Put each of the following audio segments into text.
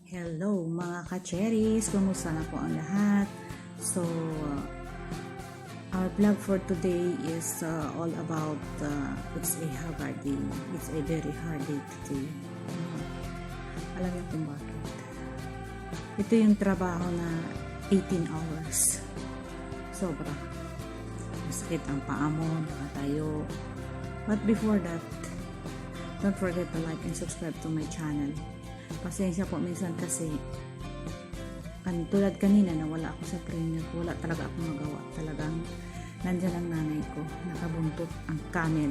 Hello mga ka-cherries! Kumusta na po ang lahat? So, our vlog for today is all about it's a hard day. It's a very hard day today. Alam niyo kung bakit? Ito yung trabaho na 18 hours. Sobra. Masakit ang paa mo, nakatayo. But before that, don't forget to like and subscribe to my channel. Pasensya po minsan kasi tulad kanina na wala ako sa premiere, wala talaga akong magawa. Talagang nandyan ang nanay ko, nakabuntot ang camel.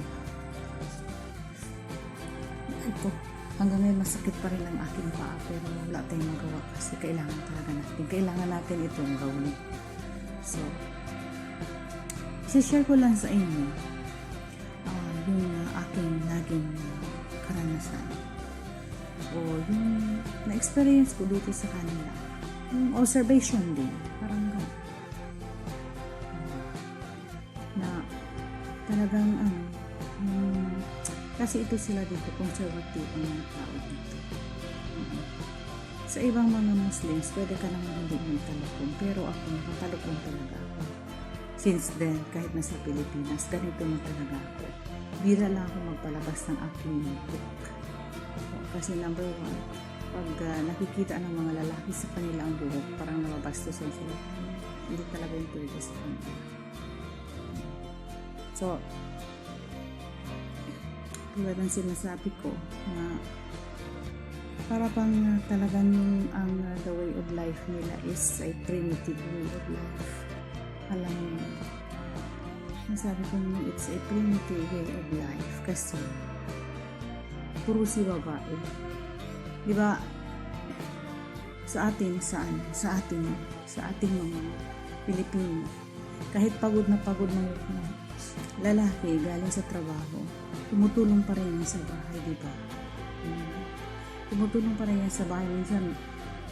Ito, hanggang ngayon masakit pa rin ang aking paa, pero wala tayong magawa kasi kailangan natin itong gawin. So, share ko lang sa inyo yung aking naging karanasan o yung na-experience ko dito sa kanila, yung observation din, parang gano'n na talagang kasi ito sila dito, conservative ang mga tao dito. Sa ibang mga Muslims pwede ka naman hindi magtalakong, pero ako nakatalakong talaga ako. Since then, kahit nasa Pilipinas, ganito na talaga ako. Bira lang ako magpalabas ng aking book. Kasi number one, pag nakikita ng mga lalaki sa kanila ang buhok, parang nababastusan sila. Hindi talaga yung pwede sa kanila. So, tulad ng sinasabi ko na para pang talagang ang the way of life nila is a primitive way of life. Alam mo, nasabi ko it's a primitive way of life kasi puro si babae. Di ba? Sa ating mga Pilipino, kahit pagod na lalaki galing sa trabaho, tumutulong pa rin yan sa bahay, di ba? Tumutulong pa rin yan sa bahay. Minsan,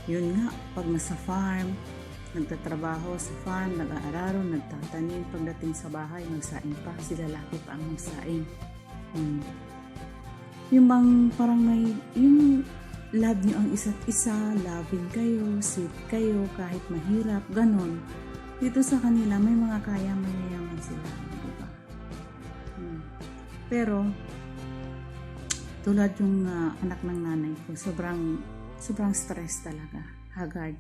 yun nga, pag nasa farm, nagtatrabaho sa farm, nag-aararo, nagtatanim, pagdating sa bahay, magsaing pa, si lalaki pa ang magsaing. Yung bang parang may, yung love nyo ang isa't isa, loving kayo, sweet kayo, kahit mahirap, ganon. Dito sa kanila, may mga kaya, mayayaman sila, diba? Pero, tulad yung anak ng nanay ko, sobrang stress talaga, haggard.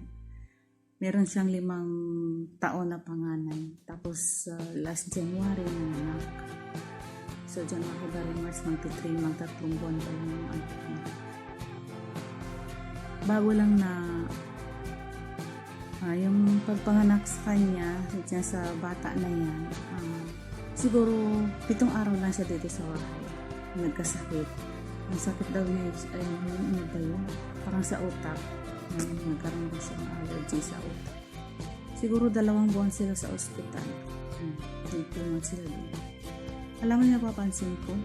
Meron siyang 5 taon na panganay. Tapos, last January, nanganak. So, January, February, March, magtatlong buwan pa lang yung anak niya. Bago lang na yung pagpanganak sa kanya, sa bata na yan, siguro 7 araw lang siya dito sa bahay. Nagkasakit. Ang sakit daw niya, parang sa utak. Nagkaroon ba siya ng allergy sa utak. Siguro 2 buwan sila sa ospital. Nagtungan sila doon. Alam mo na napapansin ko,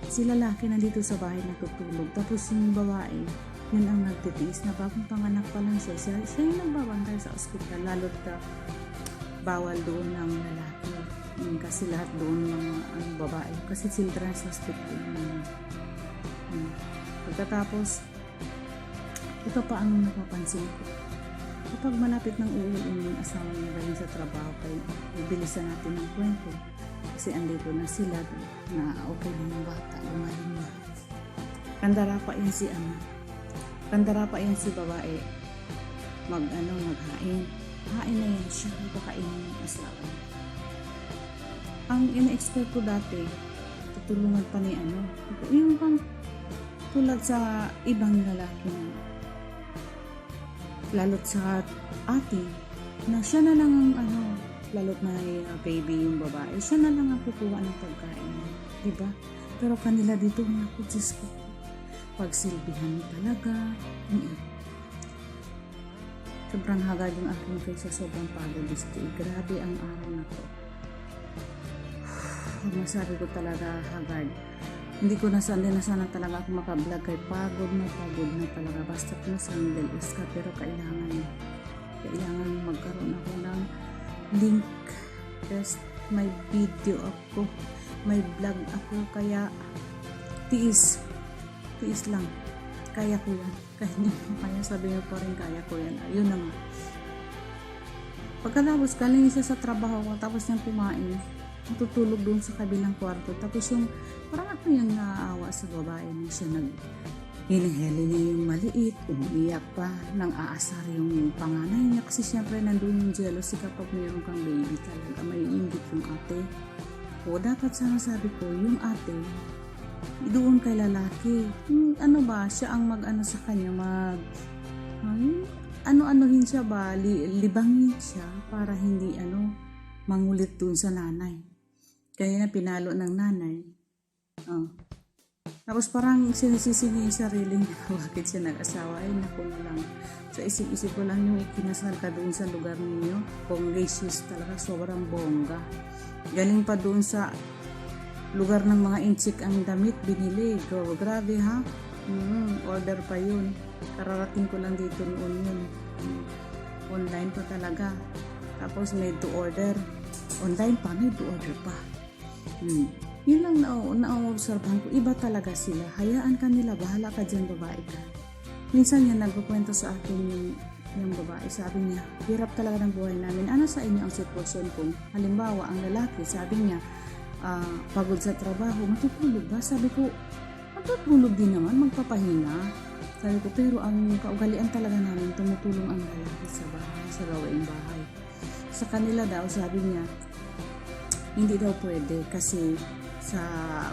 si lalaki nandito sa bahay natutulog, tapos yung babae, yun ang nagtitiis na bagong panganak pa lang siya yung nagbabantay sa ospital, lalo't bawal doon ng lalaki. Kasi lahat doon ng babae, kasi children's hospital. Pagkatapos, ito pa ang napapansin ko. Kapag malapit ng uuwi yung asawa niya galing sa trabaho, ibilisan natin ang kwento. Kasi andito na sila na okay na yung bata, lumalim na. Kandara pa yan si babae. Maghain. Hain na yan siya, magkakainin ng asawa. Ang ina-expect ko dati, tutulungan pa ni yung bang tulad sa ibang lalaki na lalot sa atin na siya na lang ang lalot na baby yung babae, siya na lang ang kukuha ng pagkain, diba? Pero kanila dito, naku, Diyos ko, pagsilbihan talaga. Sobrang hagad yung aking face, sobrang pagod. Grabe ang araw na to. Masabi ko talaga hagad. Hindi ko na sana talaga ako makablog kay pagod na talaga. Basta ko nasa Middle East ka, pero kailangan magkaroon ako ng link. Yes, may video ako, may vlog ako, kaya tiis lang. kaya ko yan. Kaya sabi niya pa rin, kaya ko yan. Ayun na nga. Pagkatapos, galing siya sa trabaho ko, tapos niyang kumain, matutulog doon sa kabilang kwarto. Tapos yung, parang ako yung naaawa sa babae niya, siya hiniheli niya yung maliit, umiiyak pa, nang aasar yung panganay niya. Kasi syempre nandun yung jealousy kapag mayroon kang baby talaga, may inggit yung ate. O dapat sana sabi ko, yung ate, doon kay lalaki. Ano ba, siya ang mag-ano sa kanya, ano-anuhin siya ba, libangin siya para hindi mangulit doon sa nanay. Kaya na pinalo ng nanay. Tapos parang sinisisi niya yung sarili niya, bakit siya nag-asawa. Ay naku na lang, sa isip-isip ko lang yung ikinasal ka doon sa lugar ninyo, congracious talaga, sobrang bongga. Galing pa doon sa lugar ng mga inchik ang damit, binili. Grabe ha. Order pa yun. Kararating ko lang dito noon yun. Online pa talaga. Tapos made to order. Online pa, made to order pa. Yun lang na-observehan ko. Iba talaga sila. Hayaan ka nila. Bahala ka dyan, babae ka. Minsan yan, nagkukwento sa akin yung babae. Sabi niya, hirap talaga ng buhay namin. Ano sa inyo ang sitwasyon kung halimbawa, ang lalaki, sabi niya, pagod sa trabaho, matutulog ba? Sabi ko, matutulog din naman, magpapahinga. Sabi ko, pero ang kaugalian talaga namin, tumutulong ang lalaki sa bahay, sa gawaing bahay. Sa kanila daw, sabi niya, hindi daw pwede kasi sa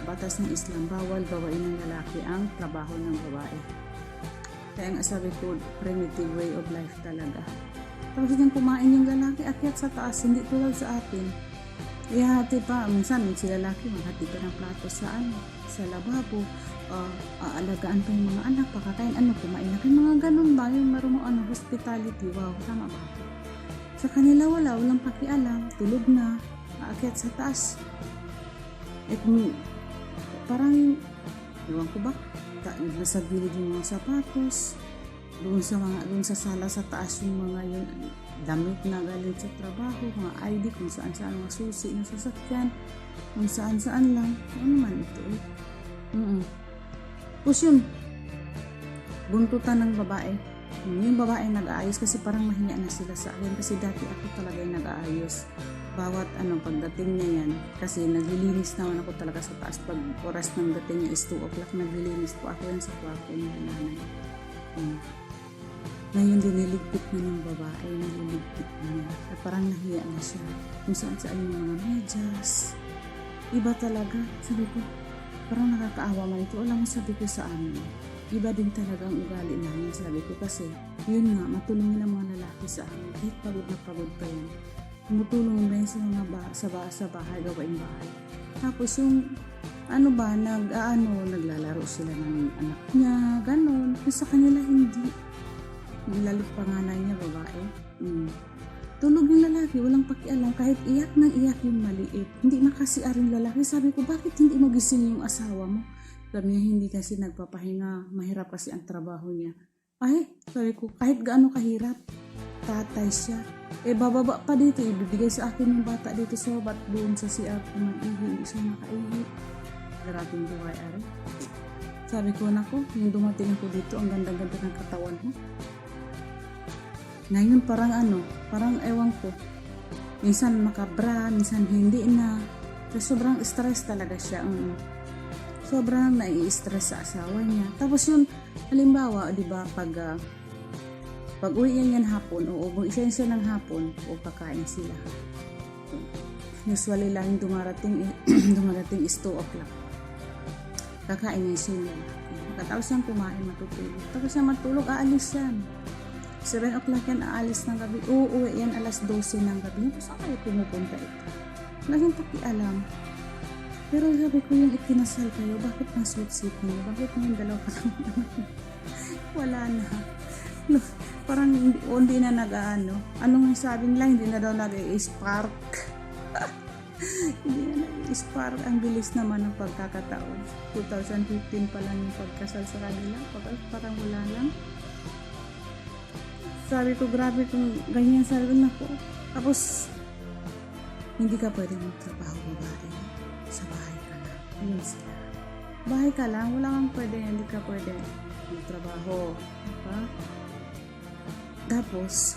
batas ng Islam, bawal gawain ng lalaki ang trabaho ng babae. Kaya nga sabi ko, primitive way of life talaga. Tapos yung kumain yung lalaki, akyat sa taas, hindi tulad sa atin. Ihati pa, minsan si lalaki, maghati pa ng plato sa lababo, aalagaan pa yung mga anak, pakakain, kumain na kayo, mga ganun ba, yung marunong hospitality, wow, tama ba? Sa kanila walang pakialam, tulog na, aakyat sa taas. At parang, ewan ko ba, nasa gilid yung mga sapatos, doon sa sala sa taas yung mga yung damit na galing sa trabaho, mga ID, kung saan-saan, mga susi na sasakyan, kung saan-saan lang. Ano naman ito Tapos yun, buntutan ng babae. Yung babae nag-aayos kasi parang mahiya na sila sa akin kasi dati ako talaga yung nag-aayos. Bawat pagdating niya yan, kasi naglilinis naman ako talaga sa taas. Pag oras ng dating niya is 2 o'clock, naglilinis po ako yan sa kwarto ng nanay. Ngayon diniligpit na ng babae, nililigpit na niya. At parang nahiya na siya. Kung saan yung mga medyas. Iba talaga. Sabi ko, parang nakakaawa man ito. Alam mo, sabi ko sa amin, iba din talaga ang ugali namin. Sabi ko kasi, yun nga, matulungin ang mga lalaki sa amin. Kahit pagod na pagod pa yan. Tumutulong rin sa mga sa bahay, gawaing bahay. Tapos yung, naglalaro sila ng anak niya, ganon. Sa kanila hindi. Lalo panganay niya, babae. Tulog yung lalaki, walang pakialam. Kahit iyak yung maliit. Hindi makasiar yung lalaki. Sabi ko, bakit hindi mo gising yung asawa mo? Sabi niya, hindi kasi nagpapahinga. Mahirap kasi ang trabaho niya. Ay, sabi ko, kahit gaano kahirap, tatay siya. Bababa pa dito. Ibibigay sa akin yung bata dito sa babat doon sa CR kung mag-ihi. Hindi siya makaihi. Grabe buhay, ari. Sabi ko, nako, yung dumating ako dito, ang ganda-ganda ng katawan mo. Ngayon parang ewan ko. Minsan makabra, minsan hindi na. So, sobrang stress talaga siya. Sobrang nai-stress sa asawa niya. Tapos yun, halimbawa, di ba, pag uwi yan hapon, o isa ng hapon, o kakain sila. Usually lang dumarating is 2 o'clock. Kakain yan sila. Tapos yan kumain, matutulog. Tapos yan matulog, aalis yan. 7 o'clock yan, aalis ng gabi. Uuwi yan, alas 12 ng gabi. Saan kayo pumupunta ito? Laging pakialam. Pero sabi ko yung ikinasal kayo, bakit ang sweet-sweet niyo? Bakit yung dalawa ka lang? Wala na. No, parang hindi na nag-ano. Anong sabi nila, hindi na daw nag-i-spark. Hindi na nag-i-spark. Ang bilis naman ng pagkakataon. 2015 pa lang yung pagkasal sa kanila. Parang wala lang. Sabi ko, grabe kung ganyan. Sabi ko, nako. Tapos, hindi ka pwede magtrabaho, babae. Sa bahay ka lang. Yun sila. Bahay ka lang, wala kang pwede, hindi ka pwede magtrabaho. Diba? Tapos,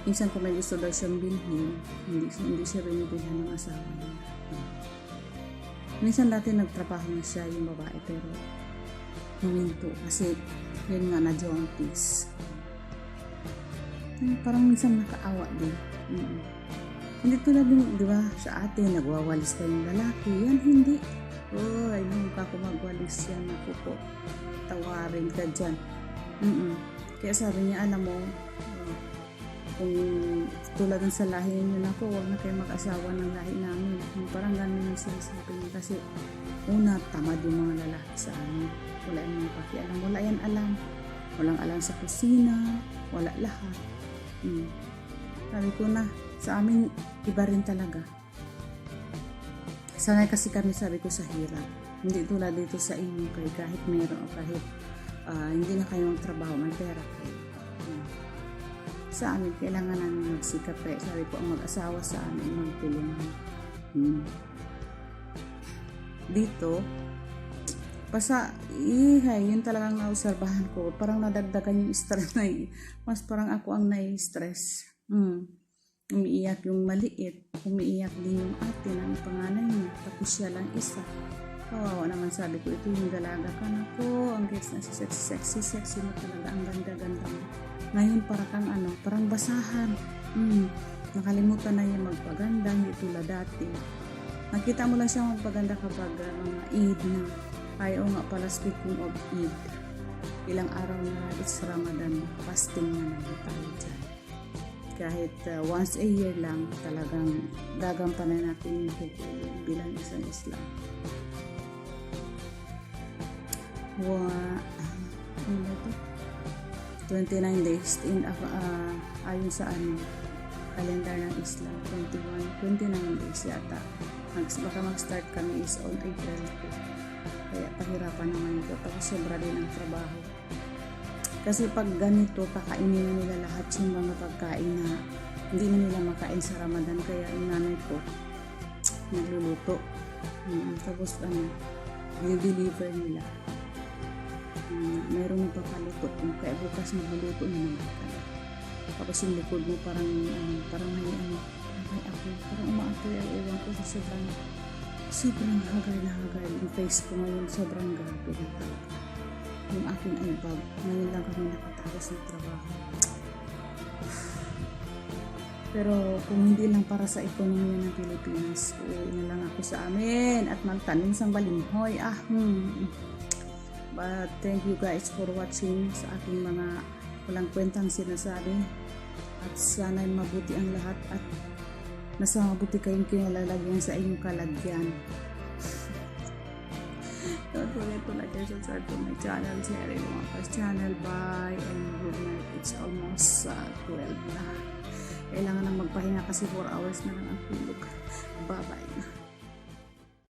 minsan kung may gusto daw siyang bilhin, hindi siya binibilhan ng asawa niya. Minsan dati nagtrabaho na siya yung babae, pero huminto kasi yun nga na jaundice. Parang minsan nakaawa din. Hindi tulad yung, di ba, sa atin, nagwawalis pa yung lalaki. Yan, hindi. Ay, nung ka kumagwalis yan, ako po, tawarin ka dyan. Kaya sabi niya, alam mo, kung tulad ng sa lahi ninyo na ako, huwag na kayo mag-asawa ng lahi namin. Parang ganun yung sinasabi niya. Kasi, una, tamad yung mga lalaki sa amin. Wala yung mga pakialam. Wala yan alam. Walang alam sa kusina. Wala lahat. Sabi ko na, sa amin, iba rin talaga. Sanay kasi kami, sabi ko, sa hirap. Hindi tulad dito sa inyo, kahit meron o kahit hindi na kayo magtrabaho, may pera kayo. Sa amin, kailangan namin magsikap. Sabi ko, ang mag-asawa sa amin, magtulungan. Dito, yun talagang naobserbahan ko. Parang nadagdagan yung stress na mas parang ako ang nai-stress. Umiiyak yung maliit. Umiiyak din yung ate ng panganay niya. Tapos siya lang isa. Kawawa naman, sabi ko, ito yung dalaga ka na ko. Ang gets na sexy mo talaga. Ang ganda-ganda mo. Ngayon parang basahan. Nakalimutan na yung magpaganda. Hindi tulad dati. Nakita mo lang siya magpaganda kapag mga Eid na. Ay, nga pala, speaking of Eid, ilang araw na it's Ramadan, fasting na naman tayo dyan. Kahit once a year lang, talagang gagampanan natin yung bilang isang Islam. 29 days ayon sa kalendar ng Islam, 29 days yata. Baka mag-start kami is on April 2. Kaya pahirapan naman ito. Tapos sobra din ang trabaho. Kasi pag ganito, kakainin na nila lahat yung mga pagkain na hindi na nila makain sa Ramadan. Kaya yung nanay ko, nagluluto. Tapos i-deliver nila. Mayroon papaluto. Kaya bukas magluluto na naman ka. Tapos yung likod mo parang may ako. Parang umaapoy ang uwan ko sa sobrang hagal na hagal. Yung face ko ngayon sobrang grabe na talaga. Yung akin ay bag. Ngayon lang kami nakatapos ng trabaho. Pero kung hindi lang para sa ekonomiya ng Pilipinas, uuwi na lang ako sa amin at magtanim sang balimhoy. But thank you guys for watching sa aking mga walang kwentang sinasabi. At sana'y mabuti ang lahat at nasa mabuti kayong kinalalagyan sa inyong kalagyan. Don't forget to like and subscribe to my channel, share it on my channel. Bye and good night. It's almost 12 na. Kailangan na magpahinga kasi 4 hours na lang ang tulog. Bye bye.